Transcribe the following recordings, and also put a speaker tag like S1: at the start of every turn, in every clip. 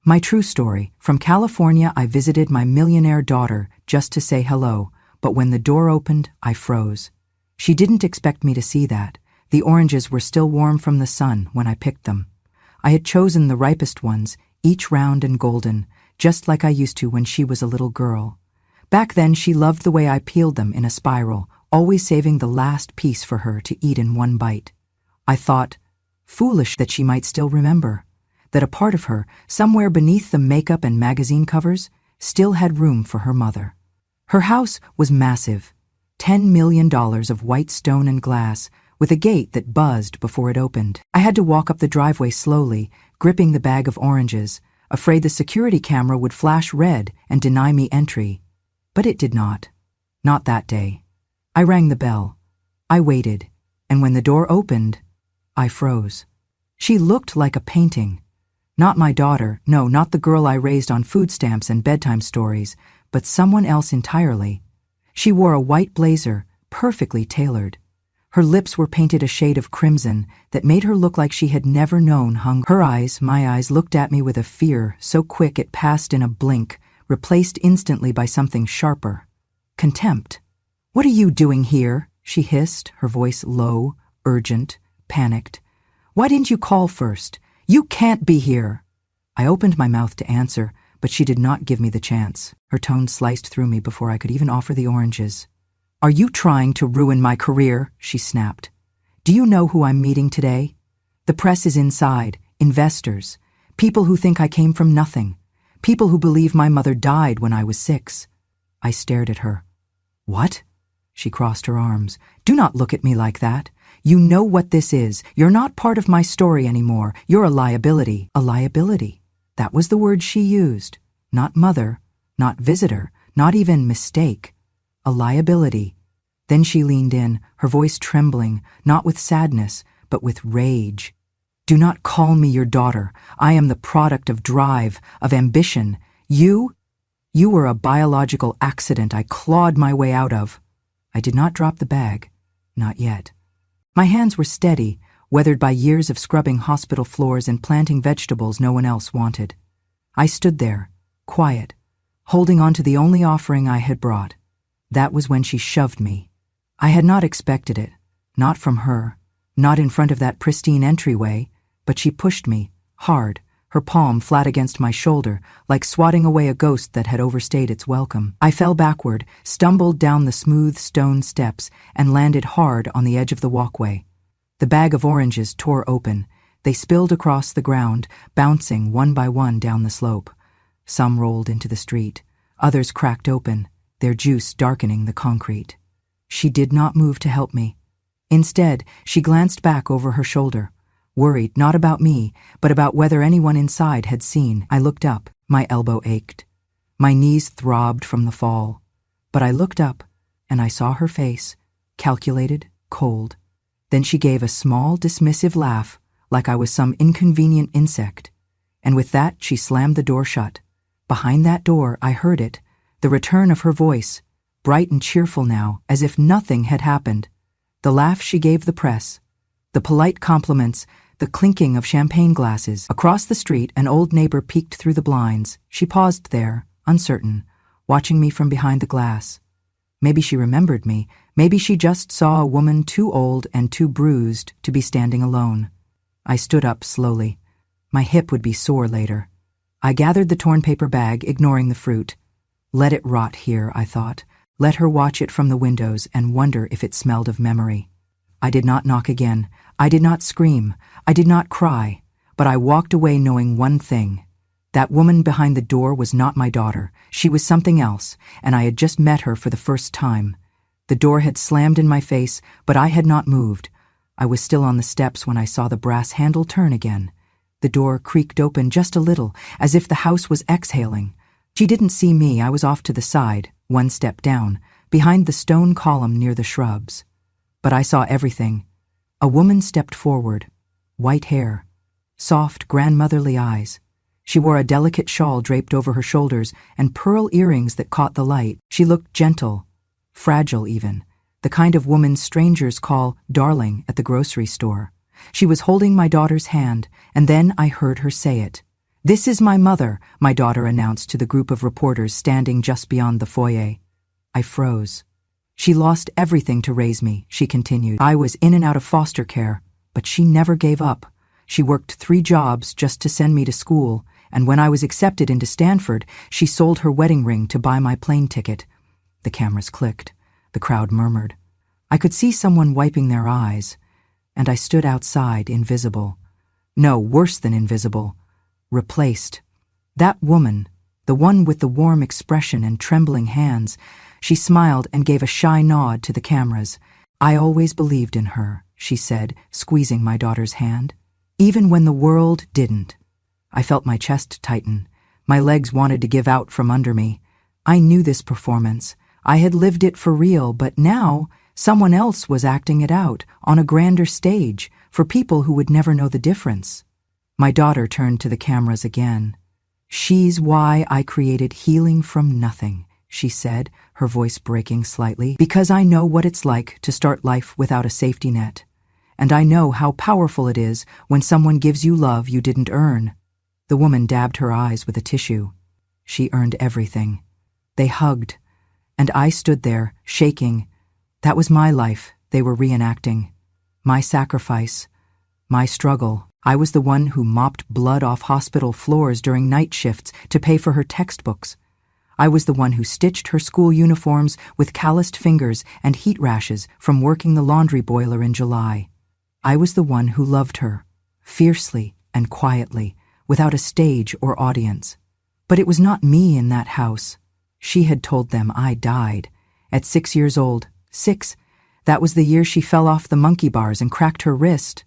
S1: My true story. From California, I visited my millionaire daughter just to say hello, but when the door opened, I froze. She didn't expect me to see that. The oranges were still warm from the sun when I picked them. I had chosen the ripest ones, each round and golden, just like I used to when she was a little girl. Back then, she loved the way I peeled them in a spiral, always saving the last piece for her to eat in one bite. I thought, foolish that she might still remember, that a part of her, somewhere beneath the makeup and magazine covers, still had room for her mother. Her house was massive, $10 million of white stone and glass, with a gate that buzzed before it opened. I had to walk up the driveway slowly, gripping the bag of oranges, afraid the security camera would flash red and deny me entry. But it did not. Not that day. I rang the bell. I waited, and when the door opened, I froze. She looked like a painting. Not my daughter, no, not the girl I raised on food stamps and bedtime stories, but someone else entirely. She wore a white blazer, perfectly tailored. Her lips were painted a shade of crimson that made her look like she had never known hunger. Her eyes, my eyes, looked at me with a fear so quick it passed in a blink, replaced instantly by something sharper. Contempt. "What are you doing here?" she hissed, her voice low, urgent, panicked. "Why didn't you call first? You can't be here." I opened my mouth to answer, but she did not give me the chance. Her tone sliced through me before I could even offer the oranges. "Are you trying to ruin my career?" she snapped. "Do you know who I'm meeting today? The press is inside, investors, people who think I came from nothing, people who believe my mother died when I was 6. I stared at her. "What?" She crossed her arms. "Do not look at me like that. You know what this is. You're not part of my story anymore. You're a liability." A liability. That was the word she used. Not mother, not visitor, not even mistake. A liability. Then she leaned in, her voice trembling, not with sadness, but with rage. "Do not call me your daughter. I am the product of drive, of ambition. You were a biological accident I clawed my way out of." I did not drop the bag. Not yet. My hands were steady, weathered by years of scrubbing hospital floors and planting vegetables no one else wanted. I stood there, quiet, holding on to the only offering I had brought. That was when she shoved me. I had not expected it, not from her, not in front of that pristine entryway, but she pushed me, hard, her palm flat against my shoulder, like swatting away a ghost that had overstayed its welcome. I fell backward, stumbled down the smooth stone steps, and landed hard on the edge of the walkway. The bag of oranges tore open. They spilled across the ground, bouncing one by one down the slope. Some rolled into the street. Others cracked open, their juice darkening the concrete. She did not move to help me. Instead, she glanced back over her shoulder, worried not about me, but about whether anyone inside had seen. I looked up. My elbow ached. My knees throbbed from the fall. But I looked up, and I saw her face, calculated, cold. Then she gave a small, dismissive laugh, like I was some inconvenient insect. And with that, she slammed the door shut. Behind that door, I heard it, the return of her voice, bright and cheerful now, as if nothing had happened. The laugh she gave the press, the polite compliments, the clinking of champagne glasses. Across the street, an old neighbor peeked through the blinds. She paused there, uncertain, watching me from behind the glass. Maybe she remembered me. Maybe she just saw a woman too old and too bruised to be standing alone. I stood up slowly. My hip would be sore later. I gathered the torn paper bag, ignoring the fruit. Let it rot here, I thought. Let her watch it from the windows and wonder if it smelled of memory. I did not knock again. I did not scream. I did not cry. But I walked away knowing one thing. That woman behind the door was not my daughter. She was something else, and I had just met her for the first time. The door had slammed in my face, but I had not moved. I was still on the steps when I saw the brass handle turn again. The door creaked open just a little, as if the house was exhaling. She didn't see me. I was off to the side, one step down, behind the stone column near the shrubs. But I saw everything. A woman stepped forward, white hair, soft, grandmotherly eyes. She wore a delicate shawl draped over her shoulders and pearl earrings that caught the light. She looked gentle, fragile even, the kind of woman strangers call darling at the grocery store. She was holding my daughter's hand, and then I heard her say it. "This is my mother," my daughter announced to the group of reporters standing just beyond the foyer. I froze. "She lost everything to raise me," she continued. "I was in and out of foster care, but she never gave up. She worked 3 jobs just to send me to school, and when I was accepted into Stanford, she sold her wedding ring to buy my plane ticket." The cameras clicked. The crowd murmured. I could see someone wiping their eyes, and I stood outside, invisible. No, worse than invisible. Replaced. That woman, the one with the warm expression and trembling hands, she smiled and gave a shy nod to the cameras. "I always believed in her," she said, squeezing my daughter's hand. "Even when the world didn't." I felt my chest tighten. My legs wanted to give out from under me. I knew this performance. I had lived it for real, but now someone else was acting it out on a grander stage for people who would never know the difference. My daughter turned to the cameras again. "She's why I created healing from nothing," she said, her voice breaking slightly, "because I know what it's like to start life without a safety net. And I know how powerful it is when someone gives you love you didn't earn." The woman dabbed her eyes with a tissue. She earned everything. They hugged, and I stood there, shaking. That was my life they were reenacting. My sacrifice. My struggle. I was the one who mopped blood off hospital floors during night shifts to pay for her textbooks. I was the one who stitched her school uniforms with calloused fingers and heat rashes from working the laundry boiler in July. I was the one who loved her, fiercely and quietly, without a stage or audience. But it was not me in that house. She had told them I died. At 6 years old. 6. That was the year she fell off the monkey bars and cracked her wrist.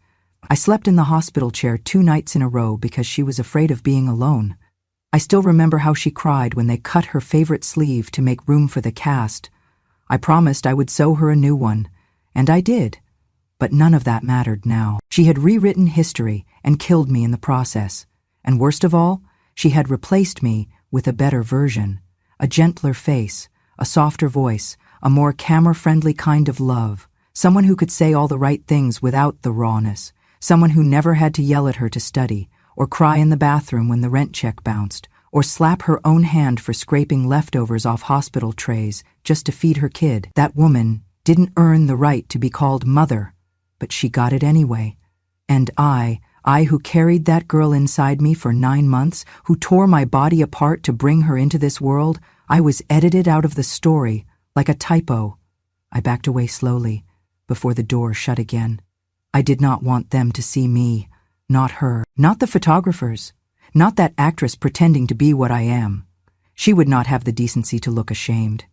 S1: I slept in the hospital chair 2 nights in a row because she was afraid of being alone. I still remember how she cried when they cut her favorite sleeve to make room for the cast. I promised I would sew her a new one, and I did. But none of that mattered now. She had rewritten history and killed me in the process. And worst of all, she had replaced me with a better version, a gentler face, a softer voice, a more camera-friendly kind of love, someone who could say all the right things without the rawness, someone who never had to yell at her to study, or cry in the bathroom when the rent check bounced, or slap her own hand for scraping leftovers off hospital trays just to feed her kid. That woman didn't earn the right to be called mother, but she got it anyway. And I who carried that girl inside me for 9 months, who tore my body apart to bring her into this world, I was edited out of the story like a typo. I backed away slowly before the door shut again. I did not want them to see me, not her, not the photographers, not that actress pretending to be what I am. She would not have the decency to look ashamed.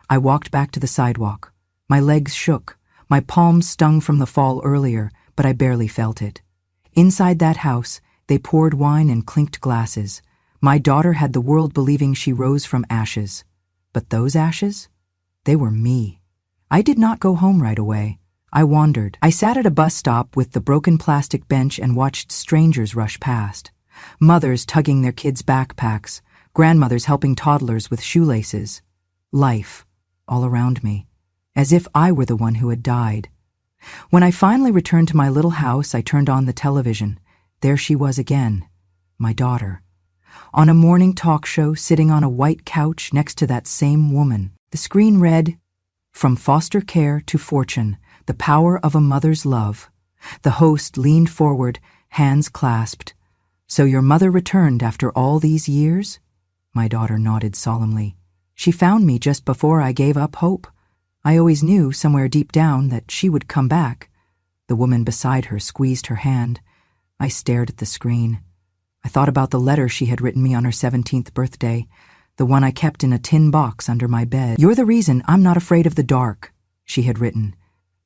S1: I walked back to the sidewalk. My legs shook. My palms stung from the fall earlier, but I barely felt it. Inside that house, they poured wine and clinked glasses. My daughter had the world believing she rose from ashes. But those ashes? They were me. I did not go home right away. I wandered. I sat at a bus stop with the broken plastic bench and watched strangers rush past. Mothers tugging their kids' backpacks, grandmothers helping toddlers with shoelaces. Life, all around me, as if I were the one who had died. When I finally returned to my little house, I turned on the television. There she was again, my daughter. On a morning talk show, sitting on a white couch next to that same woman. The screen read, "From foster care to fortune, the power of a mother's love." The host leaned forward, hands clasped. "So your mother returned after all these years?" My daughter nodded solemnly. "She found me just before I gave up hope. I always knew, somewhere deep down, that she would come back." The woman beside her squeezed her hand. I stared at the screen. I thought about the letter she had written me on her 17th birthday, the one I kept in a tin box under my bed. "You're the reason I'm not afraid of the dark," she had written.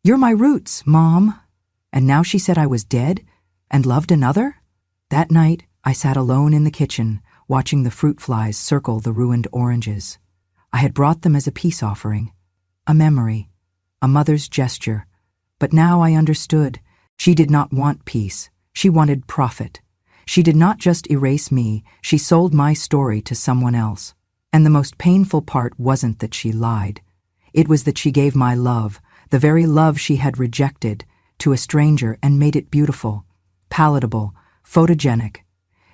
S1: "You're my roots, Mom." And now she said I was dead and loved another? That night, I sat alone in the kitchen, watching the fruit flies circle the ruined oranges. I had brought them as a peace offering. A memory, a mother's gesture. But now I understood. She did not want peace. She wanted profit. She did not just erase me, she sold my story to someone else. And the most painful part wasn't that she lied. It was that she gave my love, the very love she had rejected, to a stranger and made it beautiful, palatable, photogenic.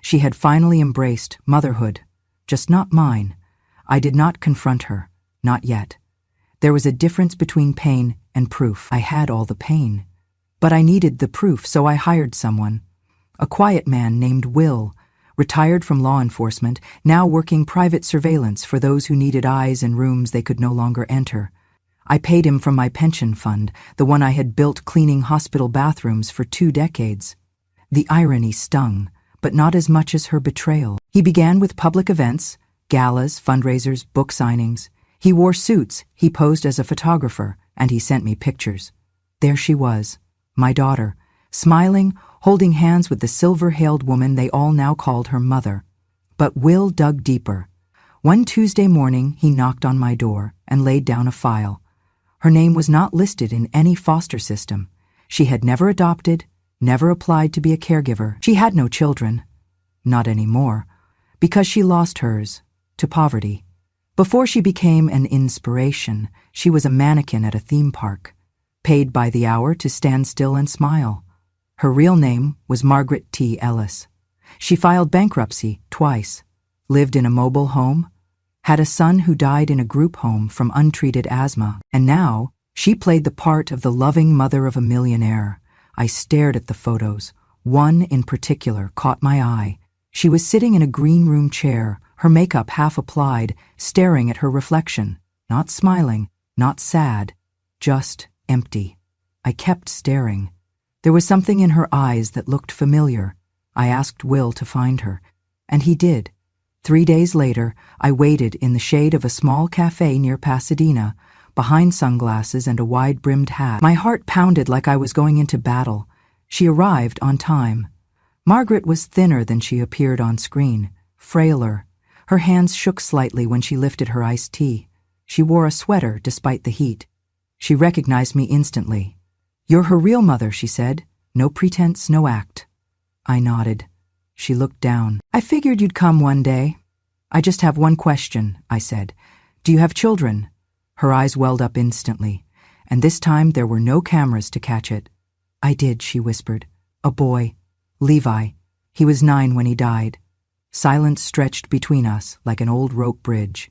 S1: She had finally embraced motherhood, just not mine. I did not confront her, not yet. There was a difference between pain and proof. I had all the pain, but I needed the proof, so I hired someone. A quiet man named Will, retired from law enforcement, now working private surveillance for those who needed eyes in rooms they could no longer enter. I paid him from my pension fund, the one I had built cleaning hospital bathrooms for 2 decades. The irony stung, but not as much as her betrayal. He began with public events, galas, fundraisers, book signings. He wore suits, he posed as a photographer, and he sent me pictures. There she was, my daughter, smiling, holding hands with the silver-hailed woman they all now called her mother. But Will dug deeper. One Tuesday morning, he knocked on my door and laid down a file. Her name was not listed in any foster system. She had never adopted, never applied to be a caregiver. She had no children. Not anymore, because she lost hers to poverty. Before she became an inspiration, she was a mannequin at a theme park, paid by the hour to stand still and smile. Her real name was Margaret T. Ellis. She filed bankruptcy twice, lived in a mobile home, had a son who died in a group home from untreated asthma, and now she played the part of the loving mother of a millionaire. I stared at the photos. One in particular caught my eye. She was sitting in a green room chair, her makeup half applied, staring at her reflection, not smiling, not sad, just empty. I kept staring. There was something in her eyes that looked familiar. I asked Will to find her, and he did. 3 days later, I waited in the shade of a small cafe near Pasadena, behind sunglasses and a wide-brimmed hat. My heart pounded like I was going into battle. She arrived on time. Margaret was thinner than she appeared on screen, frailer. Her hands shook slightly when she lifted her iced tea. She wore a sweater despite the heat. She recognized me instantly. "You're her real mother," she said. "No pretense, no act." I nodded. She looked down. "I figured you'd come one day." "I just have one question," I said. "Do you have children?" Her eyes welled up instantly, and this time there were no cameras to catch it. "I did," she whispered. "A boy. Levi. He was 9 when he died." Silence stretched between us like an old rope bridge.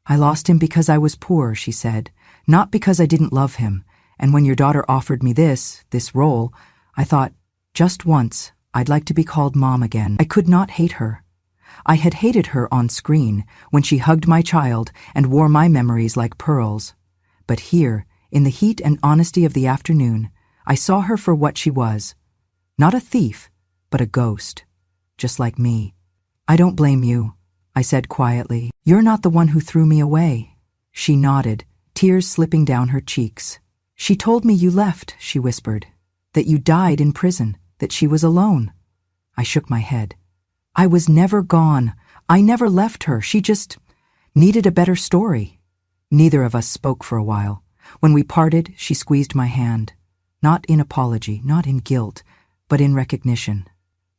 S1: "I lost him because I was poor," she said, "not because I didn't love him. And when your daughter offered me this role, I thought, just once, I'd like to be called Mom again." I could not hate her. I had hated her on screen, when she hugged my child and wore my memories like pearls. But here, in the heat and honesty of the afternoon, I saw her for what she was. Not a thief, but a ghost. Just like me. "I don't blame you," I said quietly. "You're not the one who threw me away." She nodded, tears slipping down her cheeks. "She told me you left," she whispered. "That you died in prison, that she was alone." I shook my head. "I was never gone. I never left her. She just needed a better story." Neither of us spoke for a while. When we parted, she squeezed my hand. Not in apology, not in guilt, but in recognition.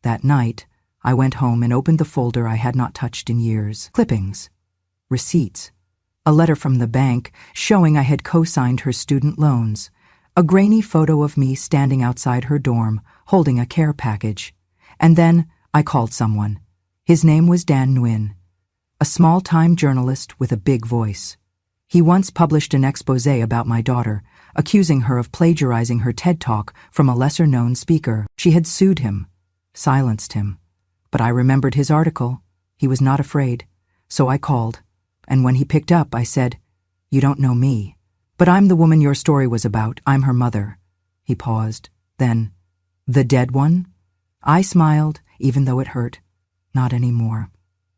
S1: That night, I went home and opened the folder I had not touched in years. Clippings. Receipts. A letter from the bank showing I had co-signed her student loans. A grainy photo of me standing outside her dorm, holding a care package. And then I called someone. His name was Dan Nguyen, a small-time journalist with a big voice. He once published an expose about my daughter, accusing her of plagiarizing her TED Talk from a lesser-known speaker. She had sued him, silenced him. But I remembered his article. He was not afraid. So I called. And when he picked up, I said, "You don't know me. But I'm the woman your story was about. I'm her mother." He paused. Then, "The dead one?" I smiled, even though it hurt. Not anymore.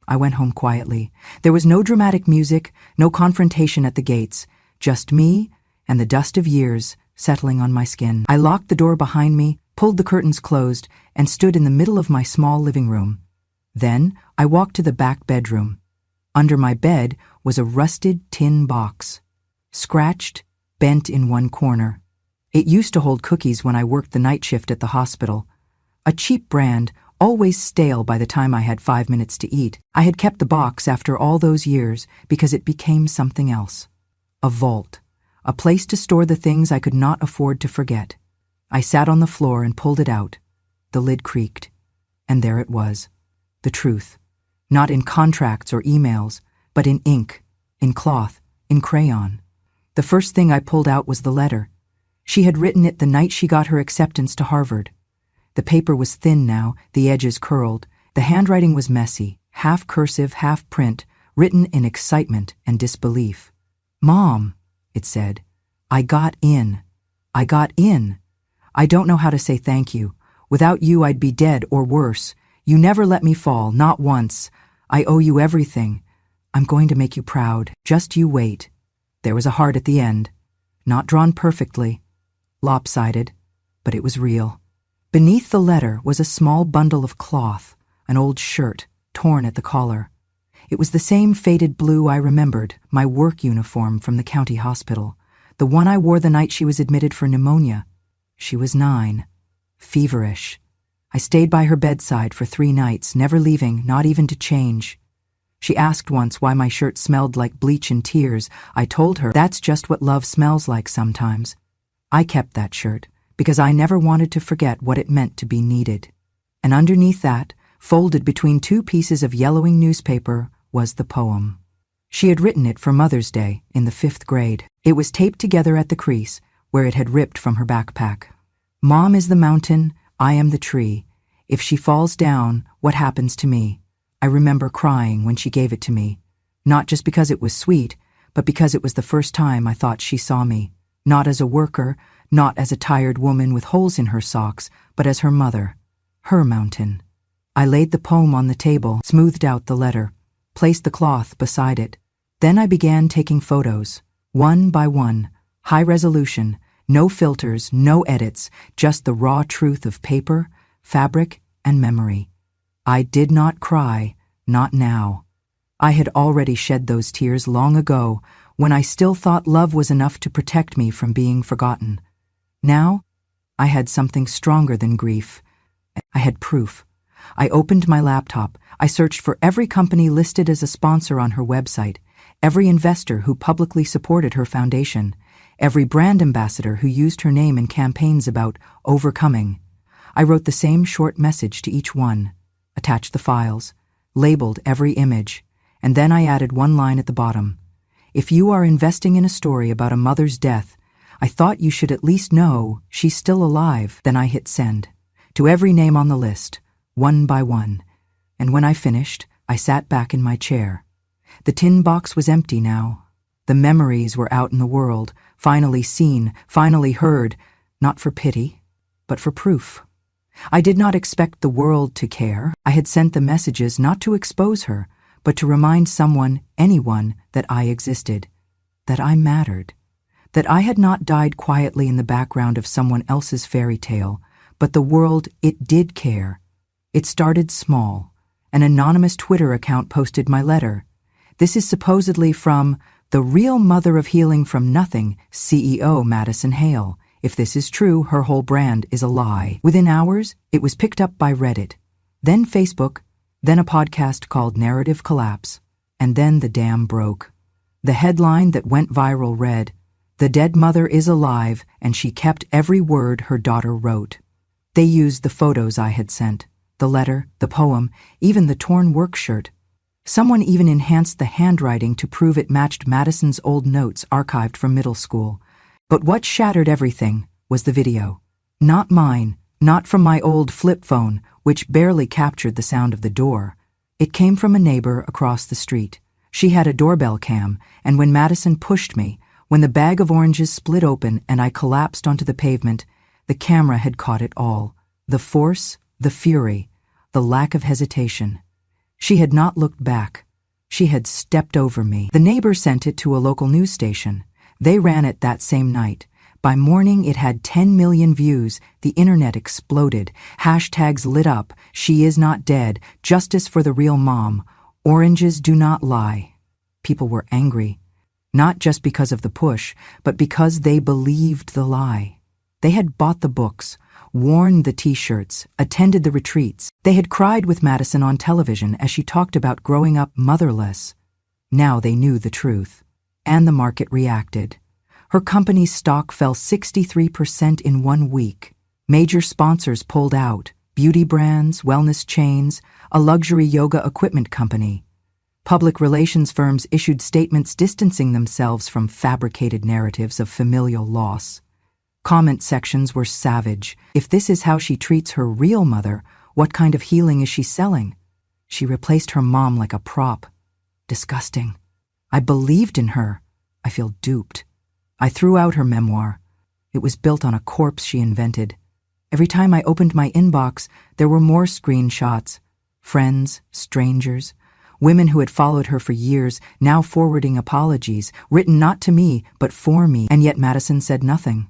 S1: I went home quietly. There was no dramatic music, no confrontation at the gates, just me and the dust of years settling on my skin. I locked the door behind me, pulled the curtains closed, and stood in the middle of my small living room. Then I walked to the back bedroom. Under my bed was a rusted tin box, scratched, bent in one corner. It used to hold cookies when I worked the night shift at the hospital. A cheap brand, always stale by the time I had 5 minutes to eat. I had kept the box after all those years because it became something else. A vault, a place to store the things I could not afford to forget. I sat on the floor and pulled it out. The lid creaked, and there it was. The truth. Not in contracts or emails, but in ink, in cloth, in crayon. The first thing I pulled out was the letter. She had written it the night she got her acceptance to Harvard. The paper was thin now, the edges curled. The handwriting was messy, half cursive, half print, written in excitement and disbelief. "Mom," it said, "I got in. I got in. I don't know how to say thank you. Without you I'd be dead or worse. You never let me fall, not once. I owe you everything. I'm going to make you proud. Just you wait." There was a heart at the end. Not drawn perfectly. Lopsided, but it was real. Beneath the letter was a small bundle of cloth, an old shirt, torn at the collar. It was the same faded blue I remembered, my work uniform from the county hospital, the one I wore the night she was admitted for pneumonia. She was 9. Feverish. I stayed by her bedside for 3 nights, never leaving, not even to change. She asked once why my shirt smelled like bleach and tears. I told her that's just what love smells like sometimes. I kept that shirt because I never wanted to forget what it meant to be needed. And underneath that, folded between 2 pieces of yellowing newspaper, was the poem. She had written it for Mother's Day in the 5th grade. It was taped together at the crease, where it had ripped from her backpack. "Mom is the mountain, I am the tree. If she falls down, what happens to me?" I remember crying when she gave it to me, not just because it was sweet, but because it was the first time I thought she saw me, not as a worker, not as a tired woman with holes in her socks, but as her mother, her mountain. I laid the poem on the table, smoothed out the letter, placed the cloth beside it. Then I began taking photos, one by one, high resolution, no filters, no edits, just the raw truth of paper, fabric, and memory. I did not cry, not now. I had already shed those tears long ago, when I still thought love was enough to protect me from being forgotten. Now, I had something stronger than grief. I had proof. I opened my laptop. I searched for every company listed as a sponsor on her website, every investor who publicly supported her foundation, every brand ambassador who used her name in campaigns about overcoming. I wrote the same short message to each one, attached the files, labeled every image, and then I added one line at the bottom. "If you are investing in a story about a mother's death, I thought you should at least know she's still alive." Then I hit send, to every name on the list, one by one, and when I finished, I sat back in my chair. The tin box was empty now. The memories were out in the world, finally seen, finally heard, not for pity, but for proof. I did not expect the world to care. I had sent the messages not to expose her, but to remind someone, anyone, that I existed, that I mattered, that I had not died quietly in the background of someone else's fairy tale, but the world, it did care. It started small. An anonymous Twitter account posted my letter. This is supposedly from the real mother of healing from nothing, CEO Madison Hale. If this is true, her whole brand is a lie. Within hours, it was picked up by Reddit, then Facebook, then a podcast called Narrative Collapse, and then the dam broke. The headline that went viral read, "The dead mother is alive, and she kept every word her daughter wrote." They used the photos I had sent, the letter, the poem, even the torn work shirt. Someone even enhanced the handwriting to prove it matched Madison's old notes archived from middle school. But what shattered everything was the video. Not mine, not from my old flip phone, which barely captured the sound of the door. It came from a neighbor across the street. She had a doorbell cam, and when Madison pushed me, when the bag of oranges split open and I collapsed onto the pavement, the camera had caught it all. The force, the fury, the lack of hesitation. She had not looked back. She had stepped over me. The neighbor sent it to a local news station. They ran it that same night. By morning, it had 10 million views. The internet exploded. Hashtags lit up. She is not dead. Justice for the real mom. Oranges do not lie. People were angry. Not just because of the push, but because they believed the lie. They had bought the books, worn the t-shirts, attended the retreats. They had cried with Madison on television as she talked about growing up motherless. Now they knew the truth. And the market reacted. Her company's stock fell 63% in 1 week. Major sponsors pulled out. beauty brands, wellness chains, a luxury yoga equipment company. Public relations firms issued statements distancing themselves from fabricated narratives of familial loss. Comment sections were savage. If this is how she treats her real mother, what kind of healing is she selling? She replaced her mom like a prop. Disgusting. I believed in her. I feel duped. I threw out her memoir. It was built on a corpse she invented. Every time I opened my inbox, there were more screenshots. Friends, strangers, women who had followed her for years, now forwarding apologies, written not to me, but for me, and yet Madison said nothing.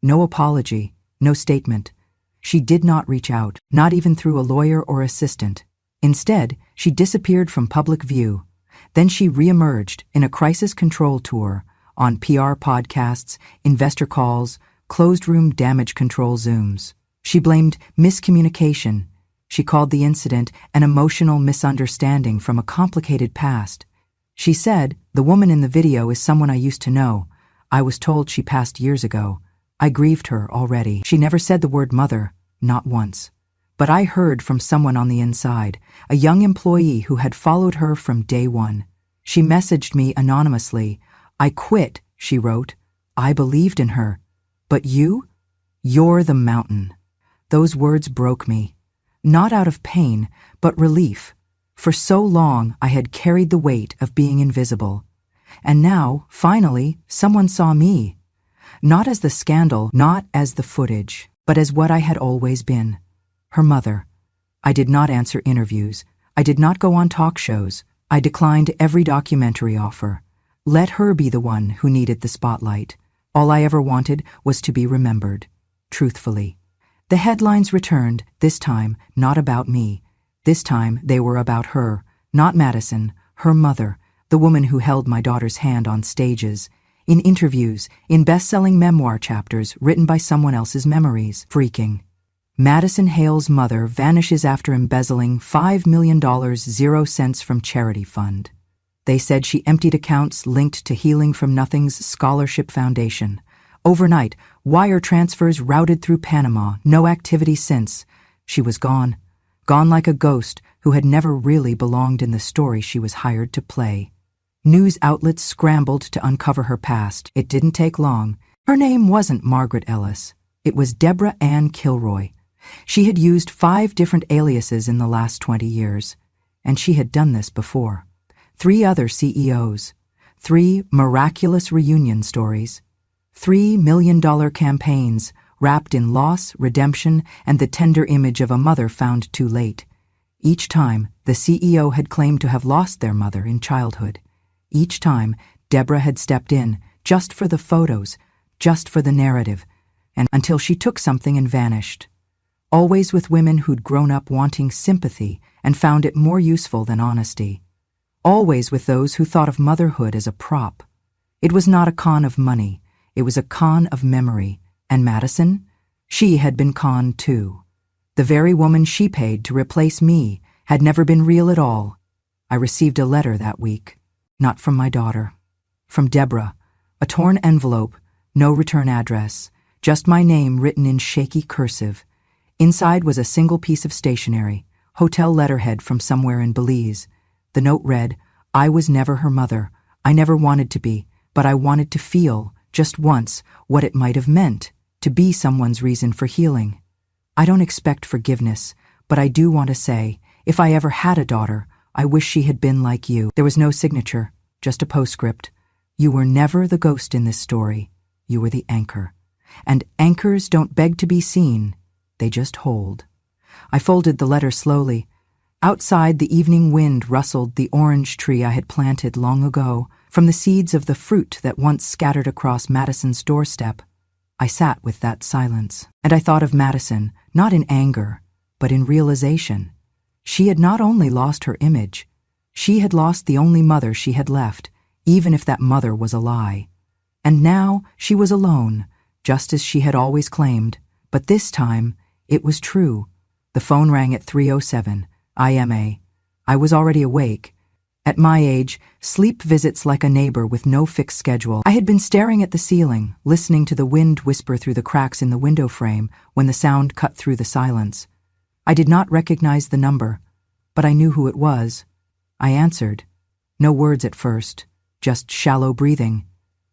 S1: No apology, no statement. She did not reach out, not even through a lawyer or assistant. Instead, she disappeared from public view. Then she reemerged in a crisis control tour, on PR podcasts, investor calls, closed-room damage control Zooms. She blamed miscommunication. She called the incident an emotional misunderstanding from a complicated past. She said, "The woman in the video is someone I used to know. I was told she passed years ago. I grieved her already." She never said the word mother, not once. But I heard from someone on the inside, a young employee who had followed her from day one. She messaged me anonymously. "I quit," she wrote. "I believed in her. But you? You're the mountain." Those words broke me. Not out of pain, but relief. For so long, I had carried the weight of being invisible. And now, finally, someone saw me. Not as the scandal, not as the footage, but as what I had always been. Her mother. I did not answer interviews. I did not go on talk shows. I declined every documentary offer. Let her be the one who needed the spotlight. All I ever wanted was to be remembered. Truthfully. The headlines returned, this time not about me. This time they were about her, not Madison, her mother, the woman who held my daughter's hand on stages, in interviews, in best-selling memoir chapters written by someone else's memories. Freaking. Madison Hale's mother vanishes after embezzling $5 million 0 cents from charity fund. They said she emptied accounts linked to Healing from Nothing's scholarship foundation. Overnight, wire transfers routed through Panama, no activity since. She was gone. Gone like a ghost who had never really belonged in the story she was hired to play. News outlets scrambled to uncover her past. It didn't take long. Her name wasn't Margaret Ellis. It was Deborah Ann Kilroy. She had used 5 different aliases in the last 20 years. And she had done this before. 3 other CEOs. 3 miraculous reunion stories. $3 million campaigns wrapped in loss, redemption, and the tender image of a mother found too late. Each time, the CEO had claimed to have lost their mother in childhood. Each time, Deborah had stepped in, just for the photos, just for the narrative, and until she took something and vanished. Always with women who'd grown up wanting sympathy and found it more useful than honesty. Always with those who thought of motherhood as a prop. It was not a con of money. It was a con of memory. And Madison? She had been conned too. The very woman she paid to replace me had never been real at all. I received a letter that week. Not from my daughter. From Deborah. A torn envelope, no return address, just my name written in shaky cursive. Inside was a single piece of stationery, hotel letterhead from somewhere in Belize. The note read, "I was never her mother. I never wanted to be, but I wanted to feel, just once, what it might have meant to be someone's reason for healing. I don't expect forgiveness, but I do want to say, if I ever had a daughter, I wish she had been like you." There was no signature, just a postscript. You were never the ghost in this story. You were the anchor. And anchors don't beg to be seen. They just hold. I folded the letter slowly. Outside, the evening wind rustled the orange tree I had planted long ago, from the seeds of the fruit that once scattered across Madison's doorstep. I sat with that silence, and I thought of Madison, not in anger, but in realization. She had not only lost her image, she had lost the only mother she had left, even if that mother was a lie. And now she was alone, just as she had always claimed, but this time it was true. The phone rang at 3:07, IMA. I was already awake. At my age, sleep visits like a neighbor with no fixed schedule. I had been staring at the ceiling, listening to the wind whisper through the cracks in the window frame when the sound cut through the silence. I did not recognize the number, but I knew who it was. I answered. No words at first, just shallow breathing,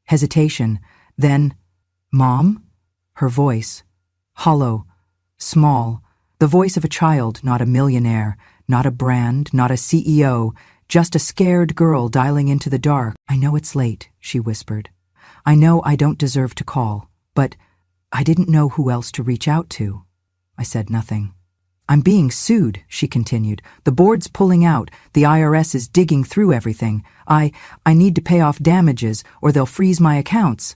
S1: hesitation, then, "Mom?" Her voice, hollow, small, the voice of a child, not a millionaire, not a brand, not a CEO, just a scared girl dialing into the dark. "I know it's late," she whispered. "I know I don't deserve to call, but I didn't know who else to reach out to." I said nothing. "I'm being sued," she continued. "The board's pulling out. The IRS is digging through everything. I need to pay off damages or they'll freeze my accounts."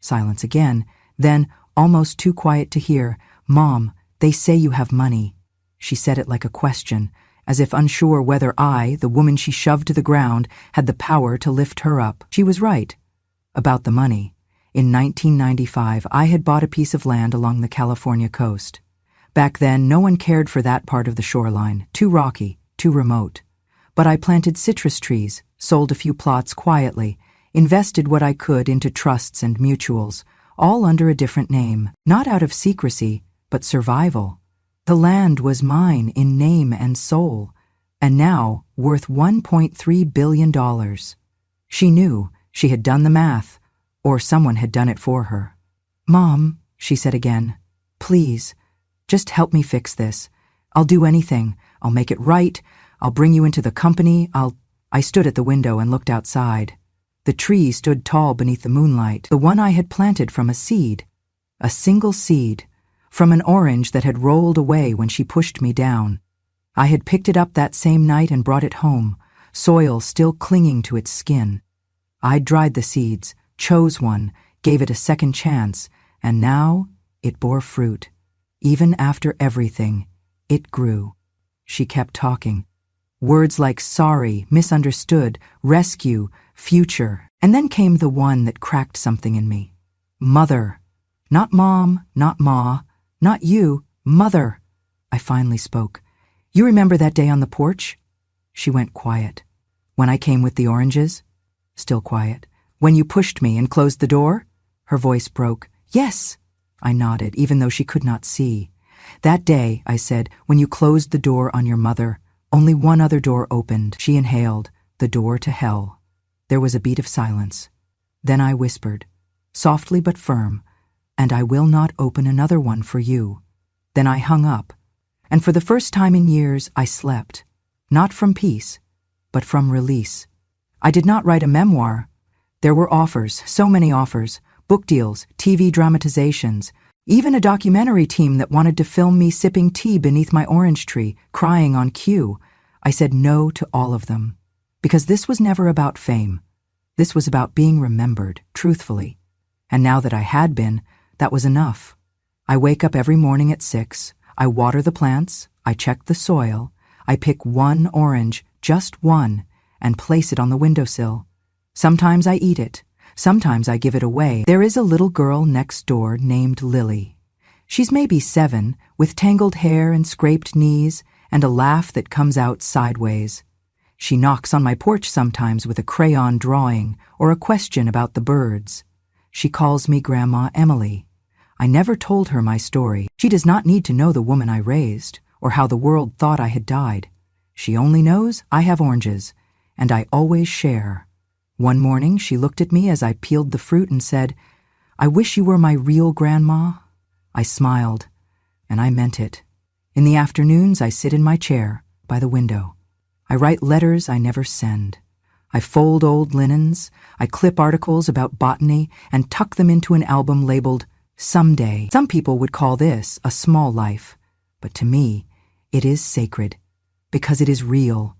S1: Silence again. Then, almost too quiet to hear, "Mom, they say you have money." She said it like a question, as if unsure whether I, the woman she shoved to the ground, had the power to lift her up. She was right. About the money. In 1995, I had bought a piece of land along the California coast. Back then, no one cared for that part of the shoreline, too rocky, too remote. But I planted citrus trees, sold a few plots quietly, invested what I could into trusts and mutuals, all under a different name, not out of secrecy, but survival. The land was mine in name and soul, and now worth $1.3 billion. She knew, she had done the math, or someone had done it for her. "Mom," she said again, "please, just help me fix this. I'll do anything. I'll make it right. I'll bring you into the company. I stood at the window and looked outside. The tree stood tall beneath the moonlight, the one I had planted from a seed. A single seed, from an orange that had rolled away when she pushed me down. I had picked it up that same night and brought it home, soil still clinging to its skin. I'd dried the seeds, chose one, gave it a second chance, and now it bore fruit. Even after everything, it grew." She kept talking. Words like sorry, misunderstood, rescue, future. And then came the one that cracked something in me. Mother. Not mom, not ma, not you, mother. I finally spoke. "You remember that day on the porch?" She went quiet. "When I came with the oranges?" Still quiet. "When you pushed me and closed the door?" Her voice broke. "Yes." I nodded, even though she could not see. "That day," I said, "when you closed the door on your mother, only one other door opened." She inhaled, "The door to hell." There was a beat of silence. Then I whispered, softly but firm, "And I will not open another one for you." Then I hung up, and for the first time in years I slept, not from peace, but from release. I did not write a memoir. There were offers, so many offers, book deals, TV dramatizations, even a documentary team that wanted to film me sipping tea beneath my orange tree, crying on cue. I said no to all of them, because this was never about fame. This was about being remembered, truthfully. And now that I had been, that was enough. I wake up every morning at 6, I water the plants, I check the soil, I pick one orange, just one, and place it on the windowsill. Sometimes I eat it. Sometimes I give it away. There is a little girl next door named Lily. She's maybe 7, with tangled hair and scraped knees, and a laugh that comes out sideways. She knocks on my porch sometimes with a crayon drawing or a question about the birds. She calls me Grandma Emily. I never told her my story. She does not need to know the woman I raised, or how the world thought I had died. She only knows I have oranges, and I always share. One morning, she looked at me as I peeled the fruit and said, "I wish you were my real grandma." I smiled, and I meant it. In the afternoons, I sit in my chair by the window. I write letters I never send. I fold old linens. I clip articles about botany and tuck them into an album labeled Someday. Some people would call this a small life, but to me, it is sacred, because it is real.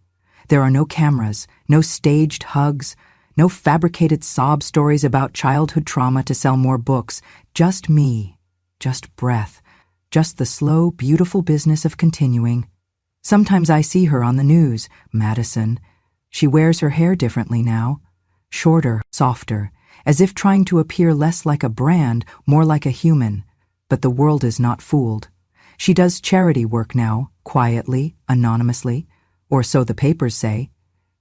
S1: There are no cameras, no staged hugs, no fabricated sob stories about childhood trauma to sell more books. Just me, just breath, just the slow, beautiful business of continuing. Sometimes I see her on the news, Madison. She wears her hair differently now, shorter, softer, as if trying to appear less like a brand, more like a human. But the world is not fooled. She does charity work now, quietly, anonymously, or so the papers say.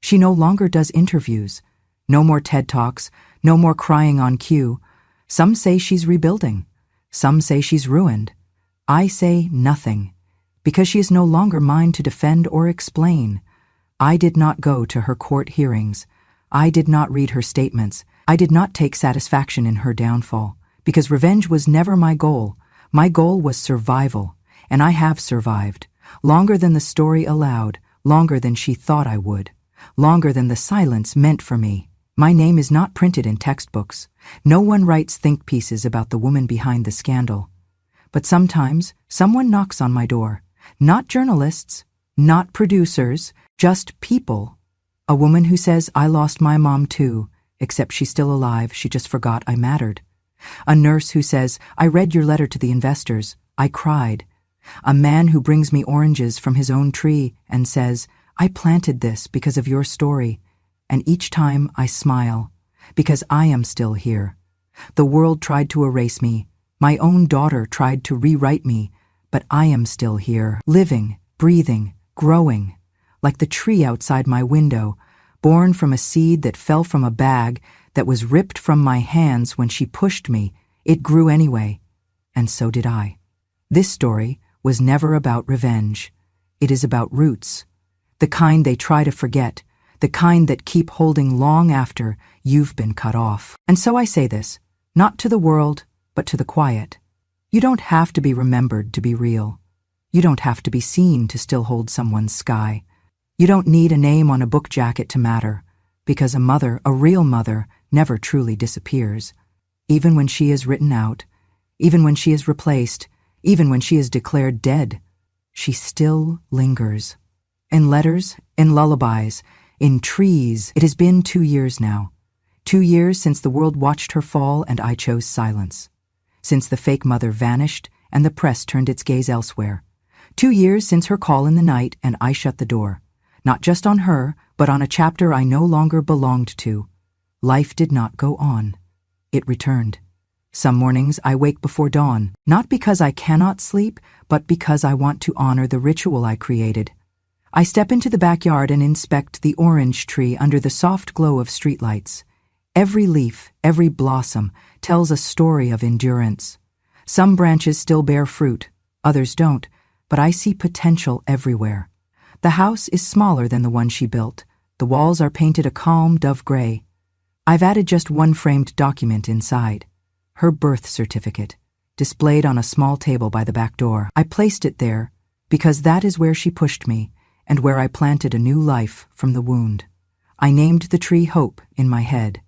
S1: She no longer does interviews. No more TED Talks, no more crying on cue. Some say she's rebuilding. Some say she's ruined. I say nothing, because she is no longer mine to defend or explain. I did not go to her court hearings. I did not read her statements. I did not take satisfaction in her downfall, because revenge was never my goal. My goal was survival, and I have survived, longer than the story allowed, longer than she thought I would, longer than the silence meant for me. My name is not printed in textbooks. No one writes think pieces about the woman behind the scandal. But sometimes someone knocks on my door. Not journalists, not producers, just people. A woman who says, I lost my mom too, except she's still alive, she just forgot I mattered. A nurse who says, I read your letter to the investors, I cried. A man who brings me oranges from his own tree and says, I planted this because of your story. And each time I smile, because I am still here. The world tried to erase me. My own daughter tried to rewrite me, but I am still here, living, breathing, growing, like the tree outside my window, born from a seed that fell from a bag that was ripped from my hands when she pushed me. It grew anyway, and so did I. This story was never about revenge. It is about roots, the kind they try to forget, the kind that keep holding long after you've been cut off. And so I say this, not to the world, but to the quiet. You don't have to be remembered to be real. You don't have to be seen to still hold someone's sky. You don't need a name on a book jacket to matter, because a mother, a real mother, never truly disappears. Even when she is written out, even when she is replaced, even when she is declared dead, she still lingers. In letters, in lullabies, in trees. It has been 2 years now. 2 years since the world watched her fall and I chose silence. Since the fake mother vanished and the press turned its gaze elsewhere. 2 years since her call in the night and I shut the door. Not just on her, but on a chapter I no longer belonged to. Life did not go on. It returned. Some mornings I wake before dawn, not because I cannot sleep, but because I want to honor the ritual I created. I step into the backyard and inspect the orange tree under the soft glow of streetlights. Every leaf, every blossom tells a story of endurance. Some branches still bear fruit, others don't, but I see potential everywhere. The house is smaller than the one she built. The walls are painted a calm dove gray. I've added just one framed document inside. Her birth certificate, displayed on a small table by the back door. I placed it there because that is where she pushed me and where I planted a new life from the wound. I named the tree Hope in my head.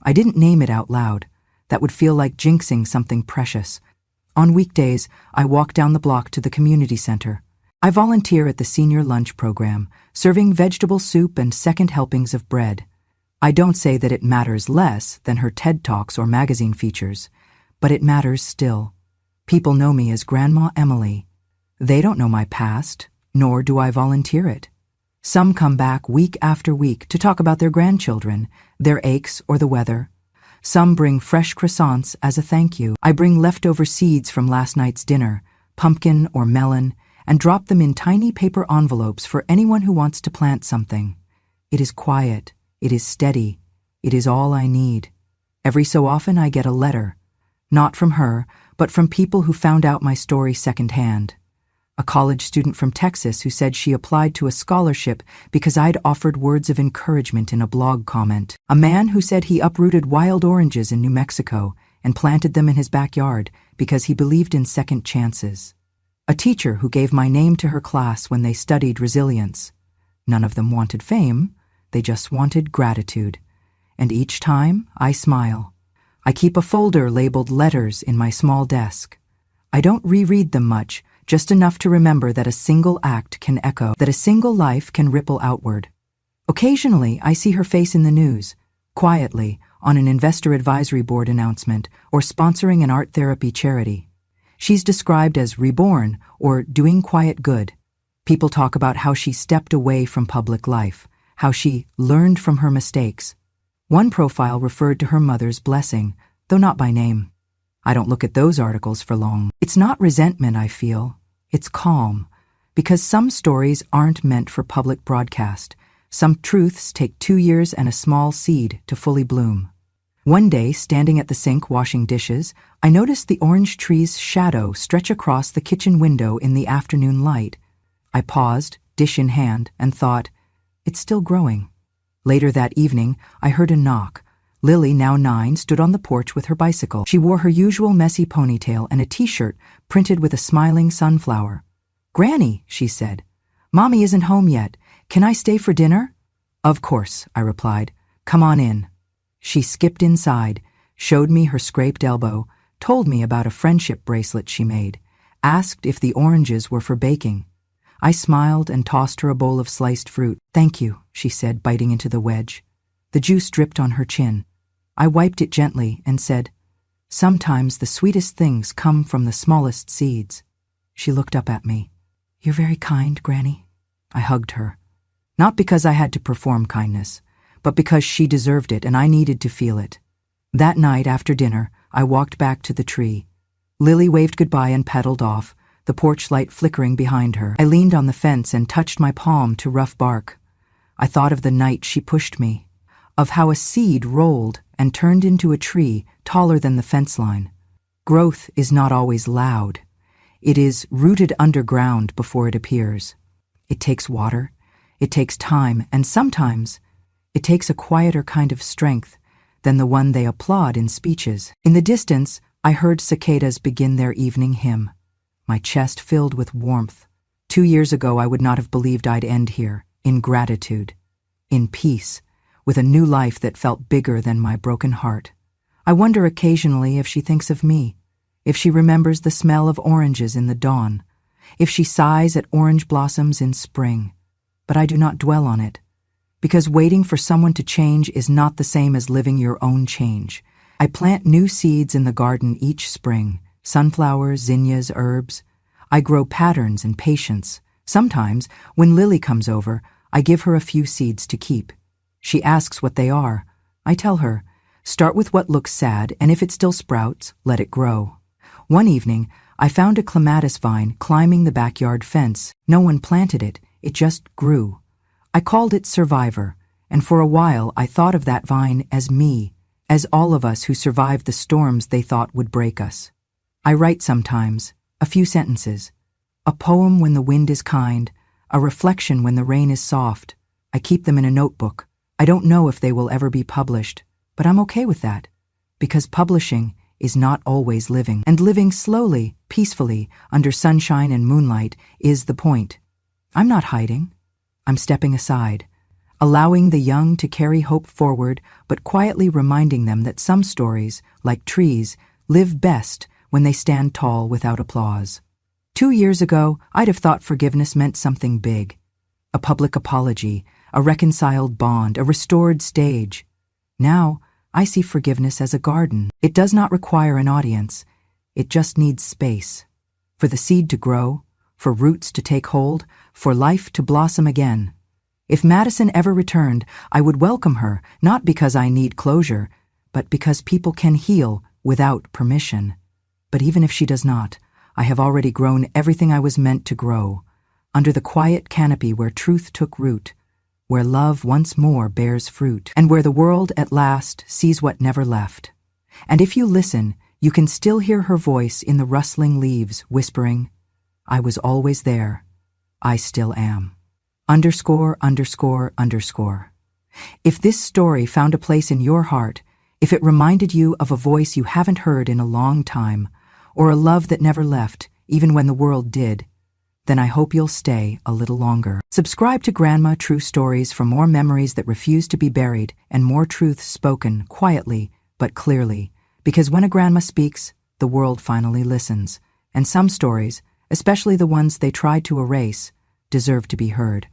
S1: I didn't name it out loud. That would feel like jinxing something precious. On weekdays, I walk down the block to the community center. I volunteer at the senior lunch program, serving vegetable soup and second helpings of bread. I don't say that it matters less than her TED Talks or magazine features, but it matters still. People know me as Grandma Emily. They don't know my past, nor do I volunteer it. Some come back week after week to talk about their grandchildren, their aches, or the weather. Some bring fresh croissants as a thank you. I bring leftover seeds from last night's dinner, pumpkin or melon, and drop them in tiny paper envelopes for anyone who wants to plant something. It is quiet. It is steady. It is all I need. Every so often I get a letter, not from her, but from people who found out my story secondhand. A college student from Texas who said she applied to a scholarship because I'd offered words of encouragement in a blog comment. A man who said he uprooted wild oranges in New Mexico and planted them in his backyard because he believed in second chances. A teacher who gave my name to her class when they studied resilience. None of them wanted fame, they just wanted gratitude. And each time, I smile. I keep a folder labeled letters in my small desk. I don't reread them much, just enough to remember that a single act can echo, that a single life can ripple outward. Occasionally, I see her face in the news, quietly, on an investor advisory board announcement or sponsoring an art therapy charity. She's described as reborn or doing quiet good. People talk about how she stepped away from public life, how she learned from her mistakes. One profile referred to her mother's blessing, though not by name. I don't look at those articles for long. It's not resentment I feel. It's calm, because some stories aren't meant for public broadcast. Some truths take 2 years and a small seed to fully bloom. One day, standing at the sink washing dishes, I noticed the orange tree's shadow stretch across the kitchen window in the afternoon light. I paused, dish in hand, and thought, it's still growing. Later that evening, I heard a knock. Lily, now 9, stood on the porch with her bicycle. She wore her usual messy ponytail and a t-shirt printed with a smiling sunflower. "Granny," she said, "Mommy isn't home yet. Can I stay for dinner?" "Of course," I replied. "Come on in." She skipped inside, showed me her scraped elbow, told me about a friendship bracelet she made, asked if the oranges were for baking. I smiled and tossed her a bowl of sliced fruit. "Thank you," she said, biting into the wedge. The juice dripped on her chin. I wiped it gently and said, "Sometimes the sweetest things come from the smallest seeds." She looked up at me. "You're very kind, Granny." I hugged her. Not because I had to perform kindness, but because she deserved it and I needed to feel it. That night after dinner, I walked back to the tree. Lily waved goodbye and pedaled off, the porch light flickering behind her. I leaned on the fence and touched my palm to rough bark. I thought of the night she pushed me, of how a seed rolled and turned into a tree taller than the fence line. Growth is not always loud. It is rooted underground before it appears. It takes water, it takes time, and sometimes it takes a quieter kind of strength than the one they applaud in speeches. In the distance, I heard cicadas begin their evening hymn. My chest filled with warmth. 2 years ago, I would not have believed I'd end here, in gratitude, in peace, with a new life that felt bigger than my broken heart. I wonder occasionally if she thinks of me, if she remembers the smell of oranges in the dawn, if she sighs at orange blossoms in spring. But I do not dwell on it, because waiting for someone to change is not the same as living your own change. I plant new seeds in the garden each spring, sunflowers, zinnias, herbs. I grow patterns and patience. Sometimes, when Lily comes over, I give her a few seeds to keep. She asks what they are. I tell her, start with what looks sad, and if it still sprouts, let it grow. One evening, I found a clematis vine climbing the backyard fence. No one planted it, it just grew. I called it Survivor, and for a while I thought of that vine as me, as all of us who survived the storms they thought would break us. I write sometimes, a few sentences. A poem when the wind is kind, a reflection when the rain is soft. I keep them in a notebook. I don't know if they will ever be published, but I'm okay with that, because publishing is not always living, and living slowly, peacefully, under sunshine and moonlight is the point. I'm not hiding. I'm stepping aside, allowing the young to carry hope forward, but quietly reminding them that some stories, like trees, live best when they stand tall without applause. 2 years ago, I'd have thought forgiveness meant something big. A public apology, a reconciled bond, a restored stage. Now, I see forgiveness as a garden. It does not require an audience. It just needs space. For the seed to grow, for roots to take hold, for life to blossom again. If Madison ever returned, I would welcome her, not because I need closure, but because people can heal without permission. But even if she does not, I have already grown everything I was meant to grow, under the quiet canopy where truth took root, where love once more bears fruit, and where the world at last sees what never left. And if you listen, you can still hear her voice in the rustling leaves, whispering, "I was always there. I still am." _____. If this story found a place in your heart, if it reminded you of a voice you haven't heard in a long time, or a love that never left, even when the world did, then I hope you'll stay a little longer. Subscribe to Grandma True Stories for more memories that refuse to be buried and more truths spoken quietly but clearly, because when a grandma speaks, the world finally listens, and some stories, especially the ones they tried to erase, deserve to be heard.